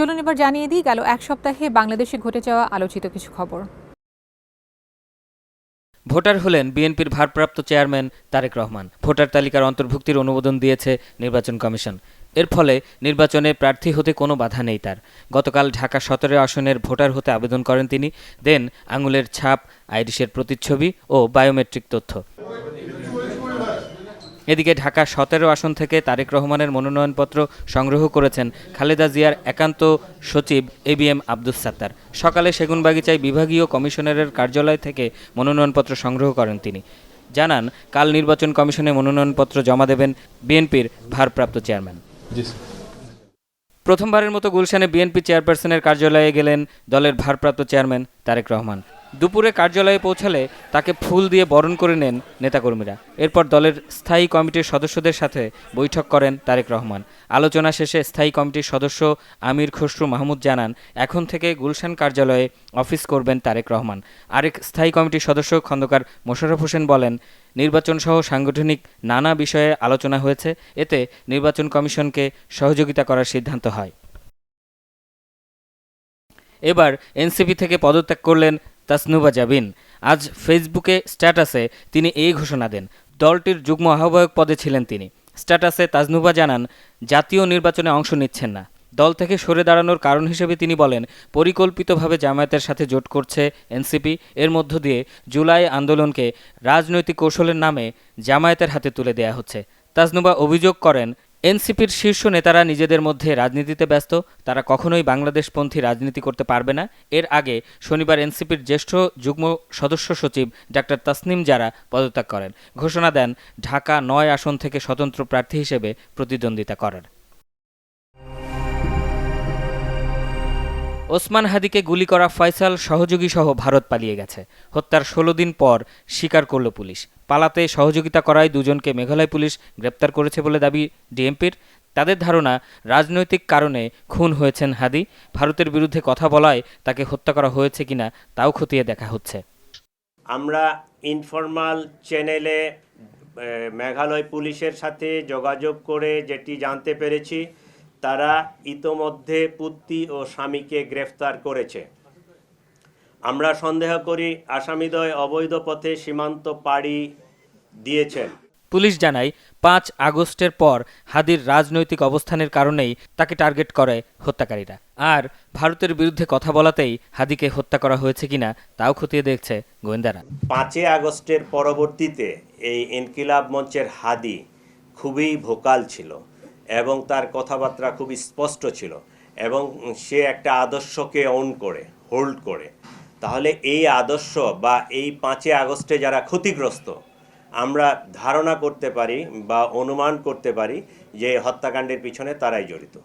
চলুন এবার জানিয়ে দিই গেল এক সপ্তাহে বাংলাদেশে ঘটে যাওয়া আলোচিত কিছু খবর। ভোটার হলেন বিএনপির ভারপ্রাপ্ত চেয়ারম্যান তারেক রহমান। ভোটার তালিকার অন্তর্ভুক্তির অনুমোদন দিয়েছে নির্বাচন কমিশন। এর ফলে নির্বাচনে প্রার্থী হতে কোনো বাধা নেই তার। গতকাল ঢাকা ১৭ আসনের ভোটার হতে আবেদন করেন তিনি। দেন আঙুলের ছাপ, আইরিশের প্রতিচ্ছবি ও বায়োমেট্রিক তথ্য। এদিকে ঢাকা ১৭ আসন থেকে তারেক রহমানের মনোনয়নপত্র সংগ্রহ করেছেন খালেদা জিয়ার একান্ত সচিব ABM আব্দুস সাত্তার। সকালে সেগুনবাগিচায় বিভাগীয় কমিশনারের কার্যালয় থেকে মনোনয়নপত্র সংগ্রহ করেন তিনি। জানান, কাল নির্বাচন কমিশনে মনোনয়নপত্র জমা দেবেন বিএনপির ভারপ্রাপ্ত চেয়ারম্যান। প্রথমবারের মতো গুলশানে বিএনপি চেয়ারপারসনের কার্যালয়ে গেলেন দলের ভারপ্রাপ্ত চেয়ারম্যান তারেক রহমান। দুপুরে কার্যালয়ে পৌঁছালে তাকে ফুল দিয়ে বরণ করে নেন নেতাকর্মীরা। এরপর দলের স্থায়ী কমিটির সদস্যদের সাথে বৈঠক করেন তারেক রহমান। আলোচনা শেষে স্থায়ী কমিটির সদস্য আমির খসরু মাহমুদ জানান, এখন থেকে গুলশান কার্যালয়ে অফিস করবেন তারেক রহমান। আরেক স্থায়ী কমিটির সদস্য খন্দকার মোশাররফ হোসেন বলেন, নির্বাচনসহ সাংগঠনিক নানা বিষয়ে আলোচনা হয়েছে, এতে নির্বাচন কমিশনকে সহযোগিতা করার সিদ্ধান্ত হয়। এবার এনসিপি থেকে পদত্যাগ করলেন তাসনুভা জাবিন। আজ ফেসবুকে স্ট্যাটাসে তিনি এই ঘোষণা দেন। দলটির যুগ্ম আহ্বায়ক পদে ছিলেন তিনি। স্ট্যাটাসে তাসনুভা জানান, জাতীয় নির্বাচনে অংশ নিচ্ছেন না। দল থেকে সরে দাঁড়ানোর কারণ হিসেবে তিনি বলেন, পরিকল্পিতভাবে জামায়াতের সাথে জোট করছে এনসিপি। এর মধ্য দিয়ে জুলাই আন্দোলনকে রাজনৈতিক কৌশলের নামে জামায়াতের হাতে তুলে দেয়া হচ্ছে। তাসনুভা অভিযোগ করেন, এনসিপির শীর্ষ নেতারা নিজেদের মধ্যে রাজনীতিতে ব্যস্ত, তারা কখনোই বাংলাদেশপন্থী রাজনীতি করতে পারবে না। এর আগে শনিবার এনসিপির জ্যেষ্ঠ যুগ্ম সদস্য সচিব ডাক্তার তাসনিম জারা পদত্যাগ করেন। ঘোষণা দেন ঢাকা ৯ আসন থেকে স্বতন্ত্র প্রার্থী হিসেবে প্রতিদ্বন্দ্বিতা করার। ওসমান হাদিকে গুলি করা ফয়সাল সহযোগী সহ ভারত পালিয়ে গেছে। হত্যার ১৬ দিন পর স্বীকার করল পুলিশ। পালাতে সহযোগিতা করায় দুজনকে মেঘালয় পুলিশ গ্রেপ্তার করেছে বলে দাবি ডিএমপির। তাদের ধারণা, রাজনৈতিক কারণে খুন হয়েছেন হাদি। ভারতের বিরুদ্ধে কথা বলায় তাকে হত্যা করা হয়েছে কিনা তাও খতিয়ে দেখা হচ্ছে। আমরা ইনফরমাল চ্যানেলে মেঘালয় পুলিশের সাথে যোগাযোগ করে যেটি জানতে পেরেছি, তারা ইতোমধ্যে পুত্তি ও স্বামীকে গ্রেফতার করেছে। আমরা সন্দেহ করি আসামিদ্বয় অবৈধ পথে সীমান্ত পাড়ি দিয়েছেন। পুলিশ জানায়, ৫ আগস্টের পর হাদির রাজনৈতিক অবস্থানের কারণেই তাকে টার্গেট করে হত্যাকারীরা। আর ভারতের বিরুদ্ধে কথা বলাতেই হাদিকে হত্যা করা হয়েছে কিনা তাও খতিয়ে দেখছে গোয়েন্দারা। ৫ আগস্টের পরবর্তীতে এই ইনকিলাব মঞ্চের হাদি খুবই ভোকাল ছিল এবং তার কথাবার্তা খুবই স্পষ্ট ছিল এবং সে একটা আদর্শকে হোল্ড করে। তাহলে এই আদর্শ বা এই ৫ আগস্টে যারা ক্ষতিগ্রস্ত, আমরা ধারণা করতে পারি বা অনুমান করতে পারি যে হত্যাকাণ্ডের পিছনে তারাই জড়িত।